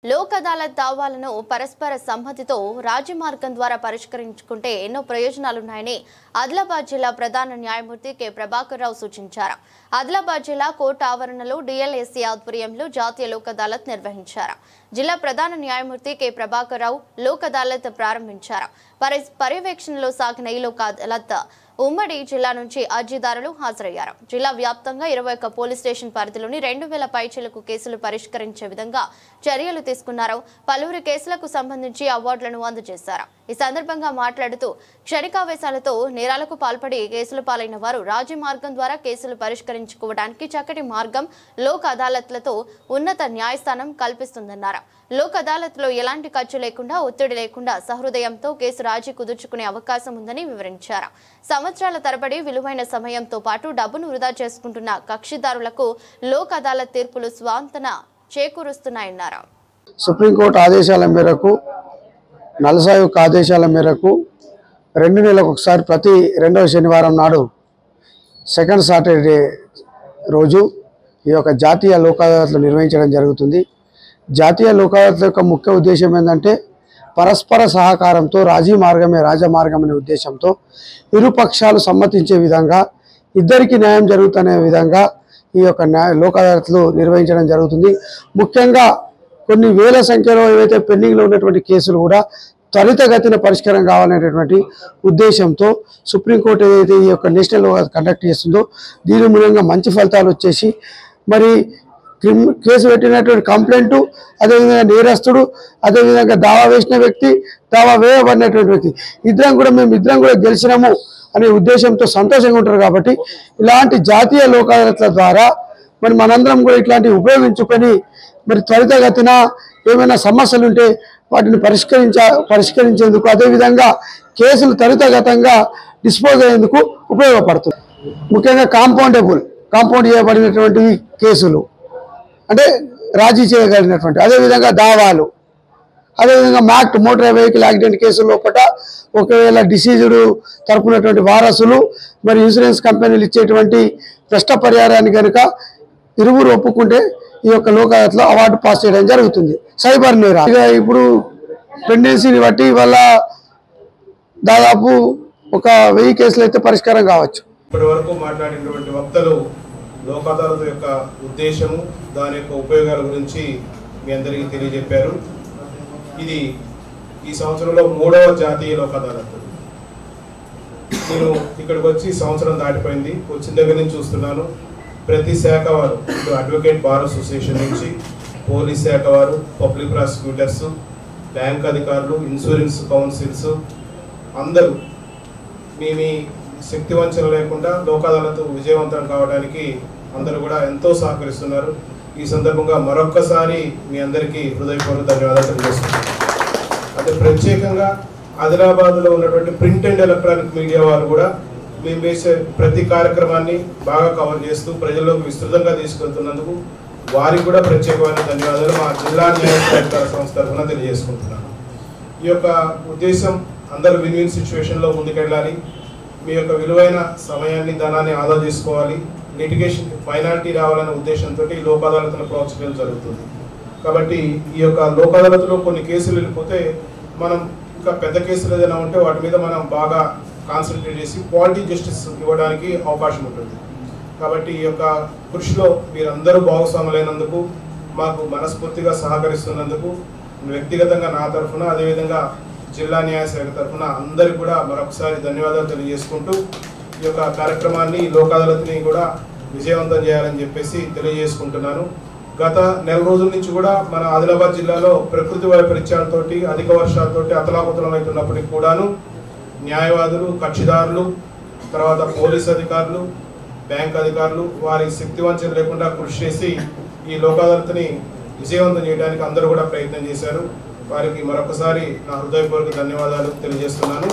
లోక్ అదాలత్ దావాలను పరస్పర సమ్మతితో రాజమార్గం ద్వారా పరిష్కరించుకుంటే ఎన్నో ప్రయోజనాలున్నాయని ఆదిలాబాద్ జిల్లా ప్రధాన న్యాయమూర్తి కె ప్రభాకర్ రావు సూచించారు. ఆదిలాబాద్ జిల్లా కోర్టు ఆవరణలో డిఎల్ఎస్సీ ఆధ్వర్యంలో జాతీయ లోక్ అదాలత్ నిర్వహించారు. జిల్లా ప్రధాన న్యాయమూర్తి కె ప్రభాకర్ రావు లోక్ అదాలత్ ప్రారంభించారు. పర్యవేక్షణలో సాగిన ఈ లోక్ అదాలత్ ఉమ్మడి జిల్లా నుంచి అర్జీదారులు హాజరయ్యారు. జిల్లా వ్యాప్తంగా 21 పోలీస్ స్టేషన్ పరిధిలోని 2000 పైచిలకు కేసులు పరిష్కరించే విధంగా చర్యలు తీసుకున్నారు. పలువురు కేసులకు సంబంధించి అవార్డులను అందజేశారు. ఈ సందర్భంగా మాట్లాడుతూ క్షణికావేశాలతో నేరాలకు పాల్పడి కేసులు పాలైన వారు రాజీ మార్గం ద్వారా కేసులు పరిష్కరించుకోవడానికి చక్కటి మార్గం లోక్ అదాలత్లతో ఉన్నత న్యాయస్థానం కల్పిస్తుందన్నారు. లోక్ అదాలత్లో ఎలాంటి ఖర్చు లేకుండా ఒత్తిడి లేకుండా సహృదయంతో కేసు రాజీ కుదుర్చుకునే అవకాశం ఉందని వివరించారు. సంవత్సరాల తరబడి విలువైన సమయంతో పాటు డబ్బును వృధా చేసుకుంటున్న కక్షిదారులకు లోక్ అదాలత్ తీర్పులు స్వాంతన చేకూరుస్తున్నాయన్నారు. సుప్రీంకోర్టు ఆదేశాల మేరకు నలసాయి ఆదేశాల మేరకు 2 నెలలకు ఒకసారి ప్రతి 2వ శనివారం నాడు సెకండ్ సాటర్డే రోజు ఈ యొక్క జాతీయ లోక్ అదాలత్లు నిర్వహించడం జరుగుతుంది. జాతీయ లోక్ అదాలత్ యొక్క ముఖ్య ఉద్దేశం ఏంటంటే పరస్పర సహకారంతో రాజీ మార్గమే రాజమార్గం అనే ఉద్దేశంతో ఇరు పక్షాలు సమ్మతించే విధంగా ఇద్దరికి న్యాయం జరుగుతునే విధంగా ఈ యొక్క లోక్ అదాలత్లు నిర్వహించడం జరుగుతుంది. ముఖ్యంగా కొన్ని వేల సంఖ్యలో ఏవైతే పెండింగ్లో ఉన్నటువంటి కేసులు కూడా త్వరితగతిన పరిష్కారం కావాలనేటువంటి ఉద్దేశంతో సుప్రీంకోర్టు ఏదైతే ఈ యొక్క నేషనల్ లోక్ అదాలత్ కండక్ట్ చేస్తుందో దీని మూలంగా మంచి ఫలితాలు వచ్చేసి మరి కేసు పెట్టినటువంటి కంప్లైంట్, అదేవిధంగా నేరస్తుడు, అదేవిధంగా దావా వేసిన వ్యక్తి, దావా వేయబడినటువంటి వ్యక్తి మేము ఇద్దరం కూడా గెలిచినాము అనే ఉద్దేశంతో సంతోషంగా ఉంటారు. కాబట్టి ఇలాంటి జాతీయ లోక్ అదాలత్ల ద్వారా మరి మనందరం కూడా ఇట్లాంటివి ఉపయోగించుకొని మరి త్వరితగతిన ఏమైనా సమస్యలు ఉంటే వాటిని పరిష్కరించేందుకు, అదేవిధంగా కేసులు త్వరితగతంగా డిస్పోజ్ అయ్యేందుకు ఉపయోగపడుతుంది. ముఖ్యంగా కాంపౌండ్ చేయబడినటువంటి కేసులు అంటే రాజీ చేయగలిగినటువంటి, అదేవిధంగా దావాలు, అదేవిధంగా మోటార్ వెహికల్ యాక్సిడెంట్ కేసుల లోపల ఒకవేళ డిసీజుడు తరపునటువంటి వారసులు మరి ఇన్సూరెన్స్ కంపెనీలు ఇచ్చేటువంటి నష్టపరిహారాన్ని కనుక ఇరువురు ఒప్పుకుంటే ఈ యొక్క లోక్ అదాలత్లో అవార్డు పాస్ చేయడం జరుగుతుంది. సైబర్ నేరాలు ఇప్పుడు పెండెన్సీని బట్టి వల్ల దాదాపు ఒక 1000 కేసులు అయితే పరిష్కారం కావచ్చు. ఇప్పటి వరకు మాట్లాడినటువంటి వక్తలు లోక్ అదాలత్ యొక్క ఉద్దేశము, దాని యొక్క ఉపయోగాల గురించి మీ అందరికీ తెలియజెప్పారు. ఇది ఈ సంవత్సరంలో 3వ జాతీయ లోక్ అదాలత్. నేను ఇక్కడికి వచ్చి సంవత్సరం దాటిపోయింది. వచ్చిన దగ్గర నుంచి చూస్తున్నాను ప్రతి శాఖ వారు, ఇటు అడ్వకేట్ బార్ అసోసియేషన్ నుంచి పోలీస్ శాఖ వారు, పబ్లిక్ ప్రాసిక్యూటర్స్, బ్యాంక్ అధికారులు, ఇన్సూరెన్స్ కౌన్సిల్స్ అందరూ మీ శక్తి వంచన లేకుండా లోక్ అదాలత్ విజయవంతం కావడానికి అందరూ కూడా ఎంతో సహకరిస్తున్నారు. ఈ సందర్భంగా మరొక్కసారి మీ అందరికీ హృదయపూర్వక ధన్యవాదాలు తెలియజేస్తున్నాను. అదే ప్రత్యేకంగా ఆదిలాబాద్లో ఉన్నటువంటి ప్రింట్ అండ్ ఎలక్ట్రానిక్ మీడియా వారు కూడా మేము వేసే ప్రతి కార్యక్రమాన్ని బాగా కవర్ చేస్తూ ప్రజల్లోకి విస్తృతంగా తీసుకెళ్తున్నందుకు వారికి కూడా ప్రత్యేకమైన ధన్యవాదాలు మా జిల్లా న్యాయ సంస్థ తరఫున తెలియజేసుకుంటున్నాను. ఈ యొక్క ఉద్దేశం అందరూ విన్-విన్ సిచ్యువేషన్లో ముందుకెళ్ళాలి. మీ యొక్క విలువైన సమయాన్ని, ధనాన్ని ఆదా చేసుకోవాలి. లిటిగేషన్ ఫైనాలిటీ రావాలనే ఉద్దేశంతో ఈ లోక్ అదాలత్ను ప్రోత్సహించడం జరుగుతుంది. కాబట్టి ఈ యొక్క లోక్ అదాలత్లో కొన్ని కేసులు వెళ్ళిపోతే మనం ఇంకా పెద్ద కేసులు ఏదైనా ఉంటే వాటి మీద మనం బాగా కాన్సన్ట్రేట్ చేసి క్వాలిటీ జస్టిస్ ఇవ్వడానికి అవకాశం ఉంటుంది. కాబట్టి ఈ యొక్క కృషిలో మీరందరూ భాగస్వాములైనందుకు, మాకు మనస్ఫూర్తిగా సహకరిస్తున్నందుకు వ్యక్తిగతంగా నా తరఫున, అదేవిధంగా జిల్లా న్యాయశాఖ తరఫున అందరికీ కూడా మరొకసారి ధన్యవాదాలు తెలియజేసుకుంటూ ఈ యొక్క కార్యక్రమాన్ని, లోక్ అదాలత్ని కూడా విజయవంతం చేయాలని చెప్పేసి తెలియజేసుకుంటున్నాను. గత నెల రోజుల నుంచి కూడా మన ఆదిలాబాద్ జిల్లాలో ప్రకృతి వైపరీత్యాలతోటి, అధిక వర్షాలతోటి అతలాకుతలం అవుతున్నప్పటికీ కూడాను న్యాయవాదులు, కక్షిదారులు, తర్వాత పోలీస్ అధికారులు, బ్యాంక్ అధికారులు వారి శక్తి వంచన లేకుండా కృషి చేసి ఈ లోక్ అదాలత్ని విజయవంతం చేయడానికి అందరూ కూడా ప్రయత్నం చేశారు. వారికి మరొకసారి నా హృదయపూర్వక ధన్యవాదాలు తెలియజేస్తున్నాను.